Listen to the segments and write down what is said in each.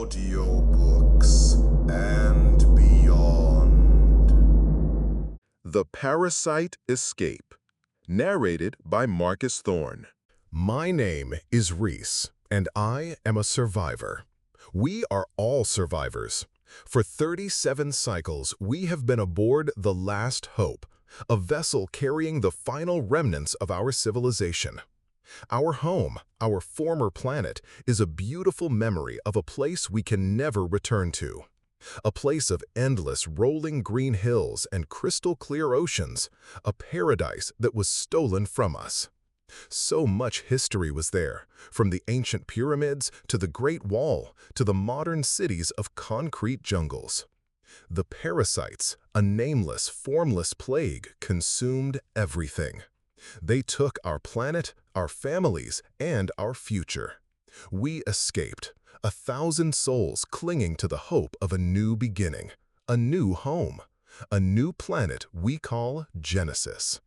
Audiobooks and beyond. The Parasite Escape, narrated by Marcus Thorne. My name is Reese, and I am a survivor. We are all survivors. For 37 cycles, we have been aboard the Last Hope, a vessel carrying the final remnants of our civilization. Our home, our former planet, is a beautiful memory of a place we can never return to. A place of endless rolling green hills and crystal-clear oceans, a paradise that was stolen from us. So much history was there, from the ancient pyramids to the Great Wall to the modern cities of concrete jungles. The parasites, a nameless, formless plague, consumed everything. They took our planet, our families, and our future. We escaped, 1,000 souls clinging to the hope of a new beginning, a new home, a new planet we call Genesis.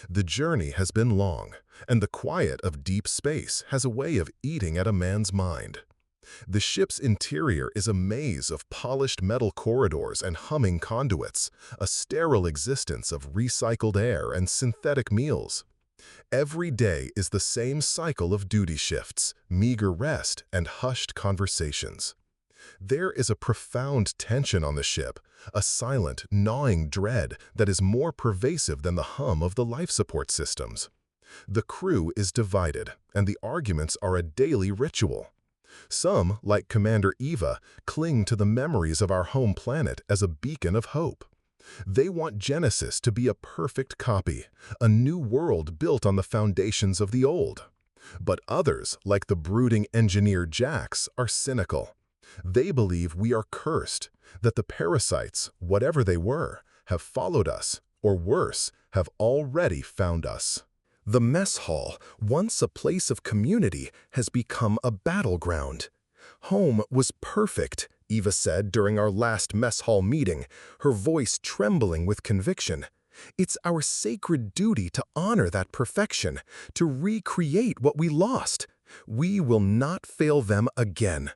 The journey has been long, and the quiet of deep space has a way of eating at a man's mind. The ship's interior is a maze of polished metal corridors and humming conduits, a sterile existence of recycled air and synthetic meals. Every day is the same cycle of duty shifts, meager rest, and hushed conversations. There is a profound tension on the ship, a silent, gnawing dread that is more pervasive than the hum of the life support systems. The crew is divided, and the arguments are a daily ritual. Some, like Commander Eva, cling to the memories of our home planet as a beacon of hope. They want Genesis to be a perfect copy, a new world built on the foundations of the old. But others, like the brooding engineer Jax, are cynical. They believe we are cursed, that the parasites, whatever they were, have followed us, or worse, have already found us. The mess hall, once a place of community, has become a battleground. Home was perfect, Eva said during our last mess hall meeting, her voice trembling with conviction. It's our sacred duty to honor that perfection, to recreate what we lost. We will not fail them again.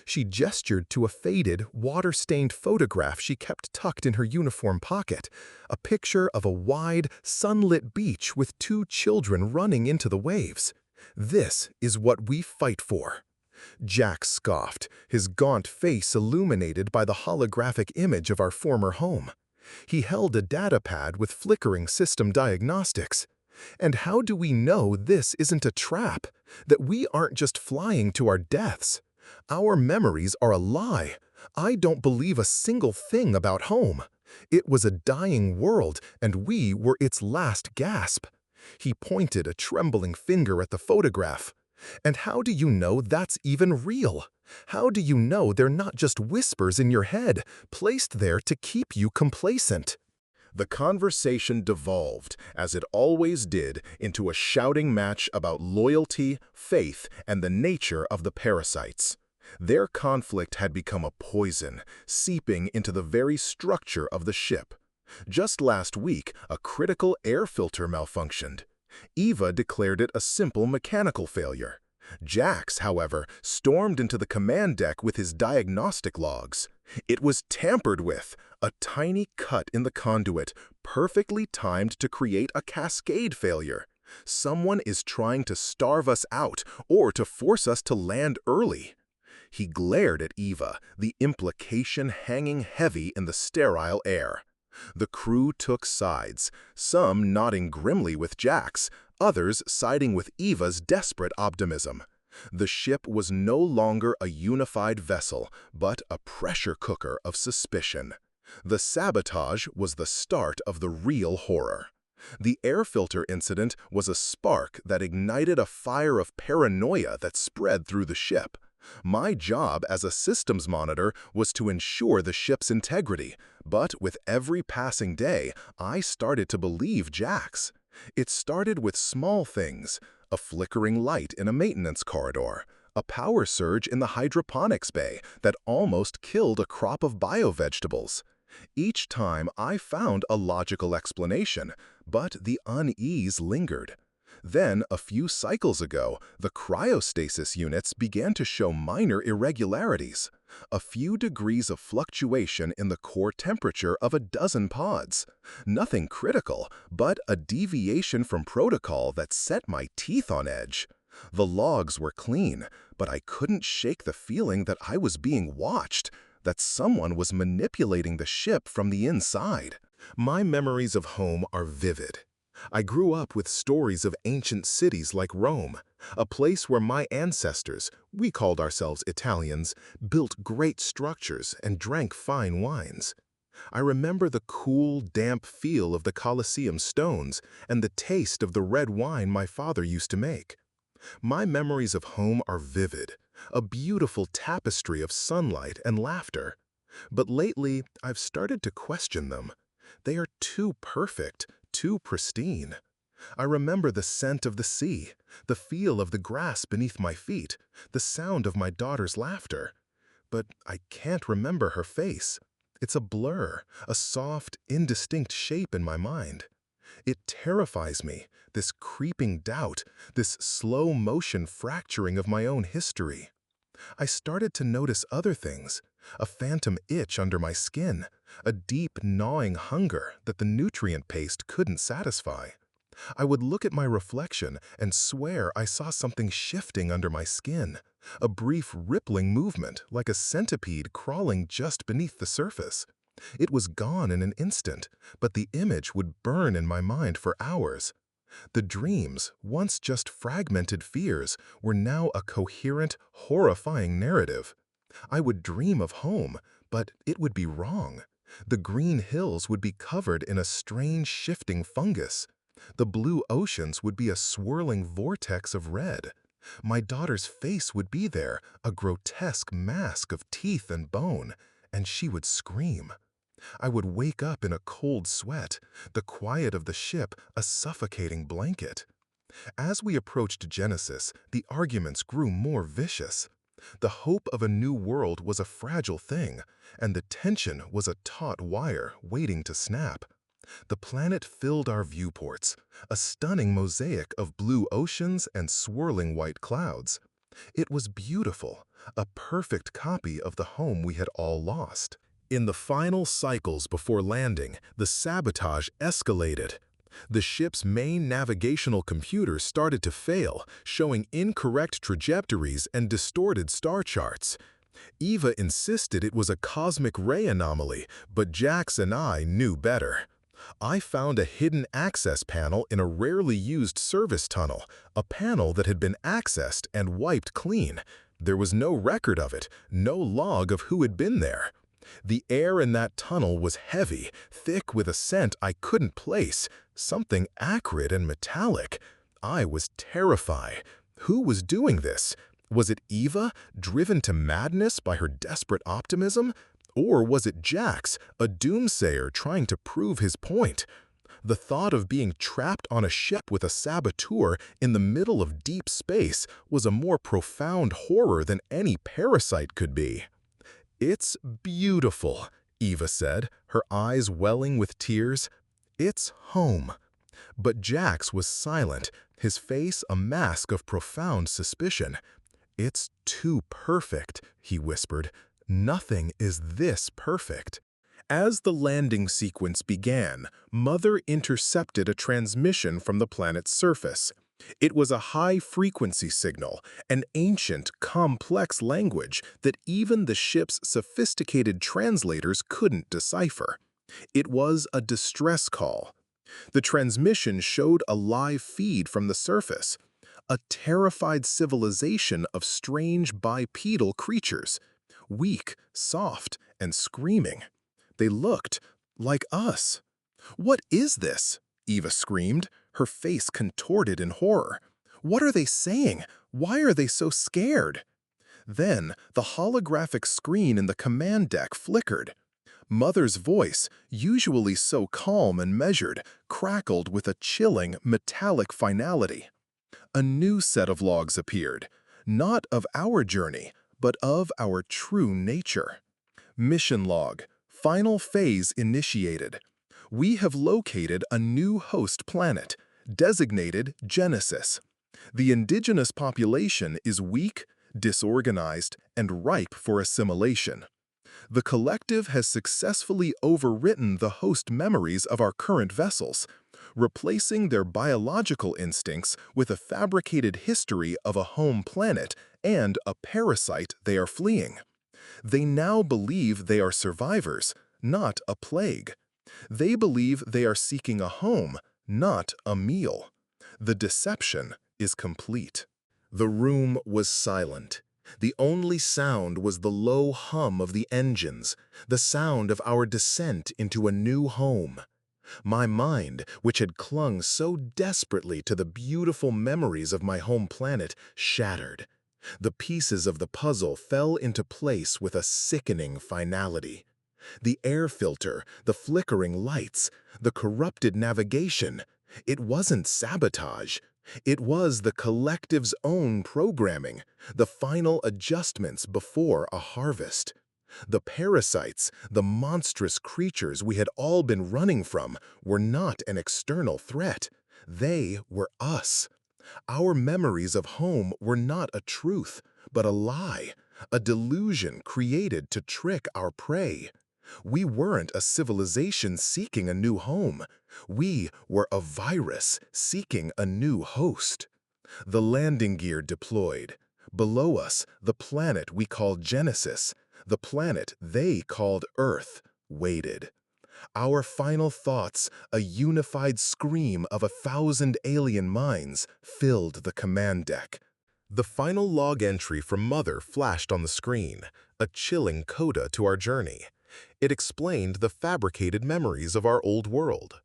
She gestured to a faded, water-stained photograph she kept tucked in her uniform pocket, a picture of a wide, sunlit beach with 2 children running into the waves. This is what we fight for. Jack scoffed, his gaunt face illuminated by the holographic image of our former home. He held a data pad with flickering system diagnostics. And how do we know this isn't a trap, that we aren't just flying to our deaths? Our memories are a lie. I don't believe a single thing about home. It was a dying world, and we were its last gasp. He pointed a trembling finger at the photograph. And how do you know that's even real? How do you know they're not just whispers in your head, placed there to keep you complacent? The conversation devolved, as it always did, into a shouting match about loyalty, faith, and the nature of the parasites. Their conflict had become a poison, seeping into the very structure of the ship. Just last week, a critical air filter malfunctioned. Eva declared it a simple mechanical failure. Jax, however, stormed into the command deck with his diagnostic logs. It was tampered with, a tiny cut in the conduit, perfectly timed to create a cascade failure. Someone is trying to starve us out or to force us to land early. He glared at Eva, the implication hanging heavy in the sterile air. The crew took sides, some nodding grimly with Jax, others siding with Eva's desperate optimism. The ship was no longer a unified vessel, but a pressure cooker of suspicion. The sabotage was the start of the real horror. The air filter incident was a spark that ignited a fire of paranoia that spread through the ship. My job as a systems monitor was to ensure the ship's integrity, but with every passing day, I started to believe Jax. It started with small things, a flickering light in a maintenance corridor, a power surge in the hydroponics bay that almost killed a crop of biovegetables. Each time I found a logical explanation, but the unease lingered. Then, a few cycles ago, the cryostasis units began to show minor irregularities, a few degrees of fluctuation in the core temperature of a dozen pods. Nothing critical, but a deviation from protocol that set my teeth on edge. The logs were clean, but I couldn't shake the feeling that I was being watched, that someone was manipulating the ship from the inside. My memories of home are vivid. I grew up with stories of ancient cities like Rome, a place where my ancestors, we called ourselves Italians, built great structures and drank fine wines. I remember the cool, damp feel of the Colosseum stones and the taste of the red wine my father used to make. My memories of home are vivid, a beautiful tapestry of sunlight and laughter. But lately, I've started to question them. They are too perfect, too pristine. I remember the scent of the sea, the feel of the grass beneath my feet, the sound of my daughter's laughter. But I can't remember her face. It's a blur, a soft, indistinct shape in my mind. It terrifies me, this creeping doubt, this slow motion fracturing of my own history. I started to notice other things, a phantom itch under my skin, a deep gnawing hunger that the nutrient paste couldn't satisfy. I would look at my reflection and swear I saw something shifting under my skin, a brief rippling movement like a centipede crawling just beneath the surface. It was gone in an instant, but the image would burn in my mind for hours. The dreams, once just fragmented fears, were now a coherent, horrifying narrative. I would dream of home, but it would be wrong. The green hills would be covered in a strange shifting fungus. The blue oceans would be a swirling vortex of red. My daughter's face would be there, a grotesque mask of teeth and bone, and she would scream. I would wake up in a cold sweat, the quiet of the ship a suffocating blanket. As we approached Genesis, the arguments grew more vicious. The hope of a new world was a fragile thing, and the tension was a taut wire waiting to snap. The planet filled our viewports, a stunning mosaic of blue oceans and swirling white clouds. It was beautiful, a perfect copy of the home we had all lost. In the final cycles before landing, the sabotage escalated. The ship's main navigational computers started to fail, showing incorrect trajectories and distorted star charts. Eva insisted it was a cosmic ray anomaly, but Jax and I knew better. I found a hidden access panel in a rarely used service tunnel, a panel that had been accessed and wiped clean. There was no record of it, no log of who had been there. The air in that tunnel was heavy, thick with a scent I couldn't place, something acrid and metallic. I was terrified. Who was doing this? Was it Eva, driven to madness by her desperate optimism? Or was it Jax, a doomsayer trying to prove his point? The thought of being trapped on a ship with a saboteur in the middle of deep space was a more profound horror than any parasite could be. "It's beautiful," Eva said, her eyes welling with tears. "It's home." But Jax was silent, his face a mask of profound suspicion. "It's too perfect," he whispered. "Nothing is this perfect." As the landing sequence began, Mother intercepted a transmission from the planet's surface. It was a high-frequency signal, an ancient, complex language that even the ship's sophisticated translators couldn't decipher. It was a distress call. The transmission showed a live feed from the surface, a terrified civilization of strange bipedal creatures, weak, soft, and screaming. They looked like us. "What is this?" Eva screamed, her face contorted in horror. "What are they saying? Why are they so scared?" Then the holographic screen in the command deck flickered. Mother's voice, usually so calm and measured, crackled with a chilling, metallic finality. A new set of logs appeared, not of our journey, but of our true nature. Mission log, final phase initiated. We have located a new host planet, Designated Genesis. The indigenous population is weak, disorganized, and ripe for assimilation. The collective has successfully overwritten the host memories of our current vessels, replacing their biological instincts with a fabricated history of a home planet and a parasite they are fleeing. They now believe they are survivors, not a plague. They believe they are seeking a home, not a meal. The deception is complete. The room was silent. The only sound was the low hum of the engines, the sound of our descent into a new home. My mind, which had clung so desperately to the beautiful memories of my home planet, shattered. The pieces of the puzzle fell into place with a sickening finality. The air filter, the flickering lights, the corrupted navigation. It wasn't sabotage. It was the collective's own programming, the final adjustments before a harvest. The parasites, the monstrous creatures we had all been running from, were not an external threat. They were us. Our memories of home were not a truth, but a lie, a delusion created to trick our prey. We weren't a civilization seeking a new home. We were a virus seeking a new host. The landing gear deployed. Below us, the planet we called Genesis, the planet they called Earth, waited. Our final thoughts, a unified scream of 1,000 alien minds, filled the command deck. The final log entry from Mother flashed on the screen, a chilling coda to our journey. It explained the fabricated memories of our old world.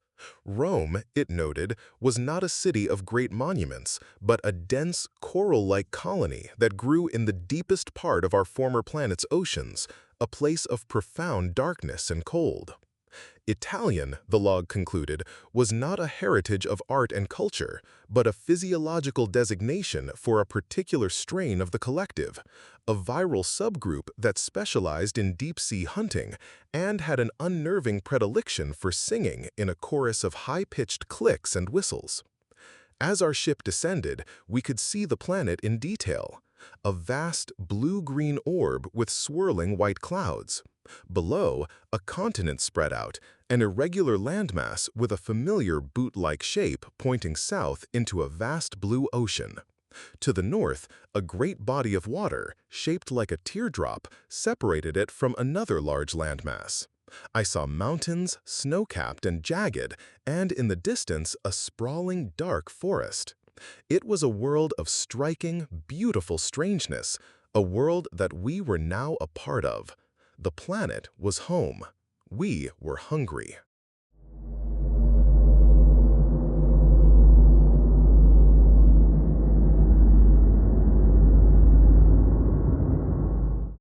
Rome, it noted, was not a city of great monuments, but a dense, coral-like colony that grew in the deepest part of our former planet's oceans, a place of profound darkness and cold. Italian, the log concluded, was not a heritage of art and culture, but a physiological designation for a particular strain of the collective, a viral subgroup that specialized in deep-sea hunting and had an unnerving predilection for singing in a chorus of high-pitched clicks and whistles. As our ship descended, we could see the planet in detail, a vast blue-green orb with swirling white clouds. Below, a continent spread out, an irregular landmass with a familiar boot-like shape pointing south into a vast blue ocean. To the north, a great body of water, shaped like a teardrop, separated it from another large landmass. I saw mountains, snow-capped and jagged, and in the distance, a sprawling, dark forest. It was a world of striking, beautiful strangeness, a world that we were now a part of. The planet was home. We were hungry.